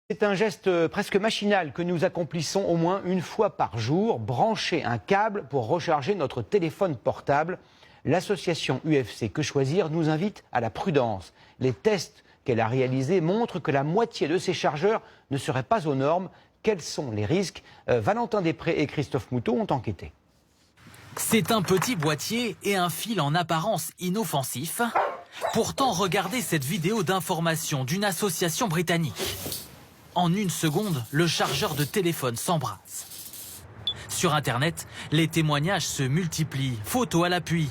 C'est un geste presque machinal que nous accomplissons au moins une fois par jour, brancher un câble pour recharger notre téléphone portable. L'association UFC Que Choisir nous invite à la prudence. Les tests qu'elle a réalisés montrent que la moitié de ces chargeurs ne seraient pas aux normes. Quels sont les risques? Valentin Després et Christophe Moutot ont enquêté. C'est un petit boîtier et un fil en apparence inoffensif. Pourtant, regardez cette vidéo d'information d'une association britannique. En une seconde, le chargeur de téléphone s'embrase. Sur Internet, les témoignages se multiplient, photos à l'appui.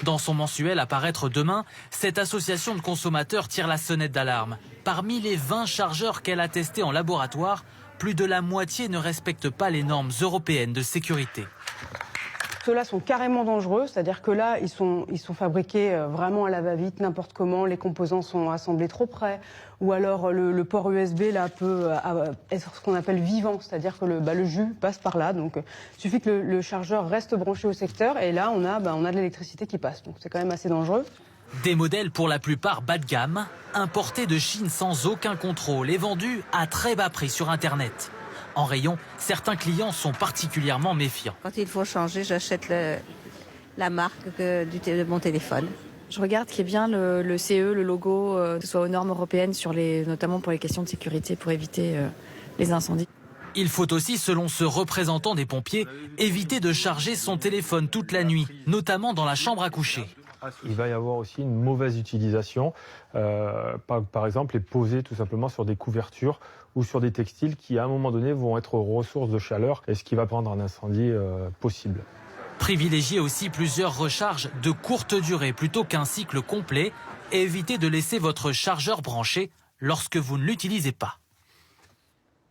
Dans son mensuel à paraître demain, cette association de consommateurs tire la sonnette d'alarme. Parmi les 20 chargeurs qu'elle a testés en laboratoire, plus de la moitié ne respectent pas les normes européennes de sécurité. Ceux-là sont carrément dangereux, c'est-à-dire que là, ils sont fabriqués vraiment à la va-vite, n'importe comment, les composants sont assemblés trop près, ou alors le port USB là peut être ce qu'on appelle vivant, c'est-à-dire que le jus passe par là, donc il suffit que le chargeur reste branché au secteur, et là on a de l'électricité qui passe, donc c'est quand même assez dangereux. Des modèles pour la plupart bas de gamme, importés de Chine sans aucun contrôle et vendus à très bas prix sur Internet. En rayon, certains clients sont particulièrement méfiants. Quand il faut changer, j'achète la marque de mon téléphone. Je regarde qu'il y ait bien le CE, le logo, que ce soit aux normes européennes, notamment pour les questions de sécurité, pour éviter les incendies. Il faut aussi, selon ce représentant des pompiers, éviter de charger son téléphone toute la nuit, notamment dans la chambre à coucher. Il va y avoir aussi une mauvaise utilisation, par exemple, les poser tout simplement sur des couvertures ou sur des textiles qui, à un moment donné, vont être ressources de chaleur et ce qui va prendre un incendie possible. Privilégiez aussi plusieurs recharges de courte durée plutôt qu'un cycle complet et évitez de laisser votre chargeur branché lorsque vous ne l'utilisez pas.